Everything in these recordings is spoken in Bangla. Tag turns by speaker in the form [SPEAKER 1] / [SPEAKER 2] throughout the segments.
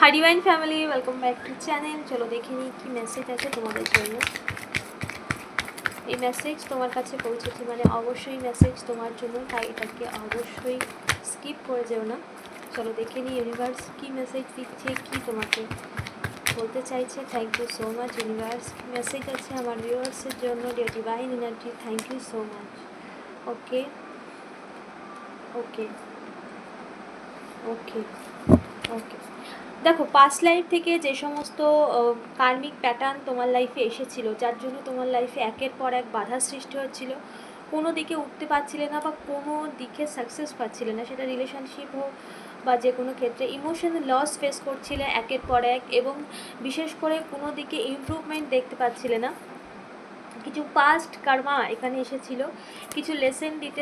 [SPEAKER 1] Hi divine family, welcome back to channel. চলো দেখে নিই কী মেসেজ আছে তোমাদের জন্য। এই মেসেজ তোমার কাছে পৌঁছেছে মানে অবশ্যই মেসেজ তোমার জন্য, তাই এটাকে অবশ্যই স্কিপ করে যেও না। চলো দেখে নিই ইউনিভার্স কী মেসেজ দিচ্ছে, কী তোমাকে বলতে চাইছে। Thank you so much universe. কী মেসেজ আছে আমার ভিউয়ার্সের জন্য, dear divine energy, thank you so much. Okay okay okay okay দেখো, পাস্ট লাইফ থেকে যে সমস্ত কার্মিক প্যাটার্ন তোমার লাইফে এসেছিল, যার জন্য তোমার লাইফে একের পর এক বাধা সৃষ্টি হচ্ছিল, কোনো দিকে উঠতে পারছিলে না বা কোনো দিকে সাকসেস পাচ্ছিলে না, সেটা রিলেশনশিপ হোক বা যে কোনো ক্ষেত্রে ইমোশনাল লস ফেস করছিলে একের পর এক, এবং বিশেষ করে কোনো দিকে ইমপ্রুভমেন্ট দেখতে পাচ্ছিলে না। কিছু পাস্ট কার্মা এখানে এসেছিলো, কিছু লেসেন দিতে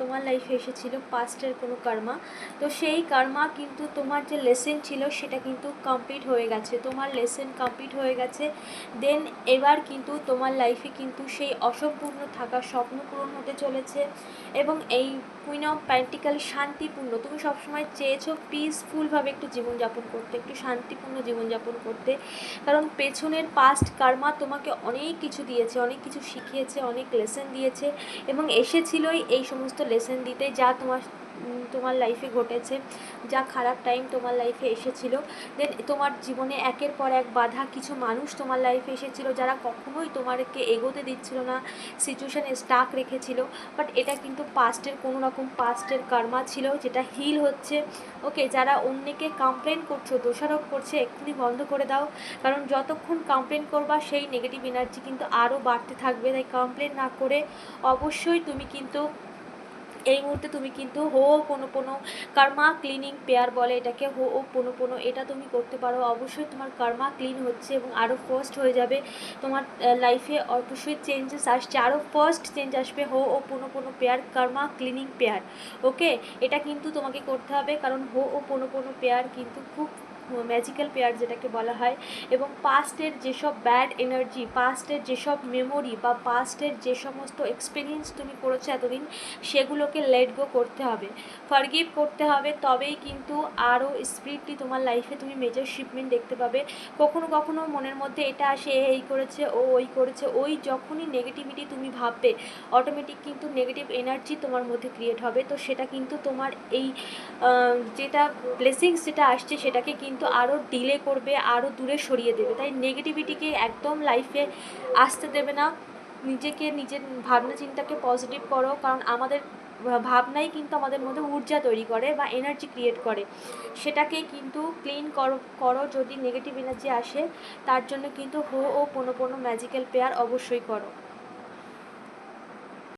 [SPEAKER 1] তোমার লাইফে এসেছিলো পাস্টের কোনো কার্মা। তো সেই কার্মা কিন্তু তোমার যে লেসেন ছিল সেটা কিন্তু কমপ্লিট হয়ে গেছে, তোমার লেসেন কমপ্লিট হয়ে গেছে। দেন এবার কিন্তু তোমার লাইফে কিন্তু সেই অসম্পূর্ণ থাকা স্বপ্ন পূরণ হতে চলেছে। এবং এই কুইন অফ পেন্টিক্যাল শান্তিপূর্ণ, তুমি সবসময় চেয়েছো পিসফুলভাবে একটু জীবনযাপন করতে, একটু শান্তিপূর্ণ জীবনযাপন করতে, কারণ পেছনের পাস্ট কার্মা তোমাকে অনেক কিছু দিয়েছে, অনেক কিছু শিখিয়েছে, অনেক লেসেন দিয়েছে এবং এসেছিলোই এই সমস্ত লেসেন দিতে, যা তোমার লাইফে ঘটেছে, যা খারাপ টাইম তোমার লাইফে এসেছিলো। দেন তোমার জীবনে একের পর এক বাধা, কিছু মানুষ তোমার লাইফে এসেছিলো যারা কখনোই তোমাকে এগোতে দিচ্ছিল না, সিচুয়েশানে স্টাক রেখেছিল। বাট এটা কিন্তু পাস্টের কোনো রকম পাস্টের কার্মা ছিল, যেটা হিল হচ্ছে। ওকে, যারা অন্যকে কমপ্লেন করছো, দোষারোপ করছে, এক্ষুনি বন্ধ করে দাও, কারণ যতক্ষণ কমপ্লেন করবা সেই নেগেটিভ এনার্জি কিন্তু আরও বাড়তে থাকবে। তাই কমপ্লেন না করে অবশ্যই তুমি কিন্তু এই মুহূর্তে তুমি কিন্তু হো পোনো কার্মা ক্লিনিং পেয়ার বলে এটাকে, হো ও পোনো, এটা তুমি করতে পারো। অবশ্যই তোমার কার্মা ক্লিন হচ্ছে এবং আরও ফার্স্ট হয়ে যাবে, তোমার লাইফে অবশ্যই চেঞ্জেস আসছে, আরও ফার্স্ট চেঞ্জ আসবে। হো ও পোনো পেয়ার, কার্মা ক্লিনিং পেয়ার। ওকে, এটা কিন্তু তোমাকে করতে হবে, কারণ হো ও পোনো পেয়ার কিন্তু খুব ম্যাজিক্যাল পেয়ার যেটাকে বলা হয়। এবং পাস্টের যেসব ব্যাড এনার্জি, পাস্টের যেসব মেমোরি বা পাস্টের যে সমস্ত এক্সপিরিয়েন্স তুমি করেছো এতদিন, সেগুলোকে লেট গো করতে হবে, ফরগিভ করতে হবে, তবেই কিন্তু আরও স্পিরিটলি তোমার লাইফে তুমি মেজর শিপমেন্ট দেখতে পাবে। কখনো কখনো মনের মধ্যে এটা আসে, এই করেছে, ও ওই করেছে, ওই যখনই নেগেটিভিটি তুমি ভাববে, অটোমেটিক কিন্তু নেগেটিভ এনার্জি তোমার মধ্যে ক্রিয়েট হবে। তো সেটা কিন্তু তোমার এই যেটা ব্লেসিংস যেটা আসছে সেটাকে কিন্তু আরও ডিলে করবে, আরও দূরে সরিয়ে দেবে। তাই নেগেটিভিটিকে একদম লাইফে আসতে দেবে না, নিজেকে, নিজের ভাবনা চিন্তাকে পজিটিভ করো, কারণ আমাদের ভাবনাই কিন্তু আমাদের মধ্যে ঊর্জা তৈরি করে বা এনার্জি ক্রিয়েট করে। সেটাকে কিন্তু ক্লিন করো যদি নেগেটিভ এনার্জি আসে, তার জন্য কিন্তু হো ও পোনো ম্যাজিক্যাল পেয়ার অবশ্যই করো।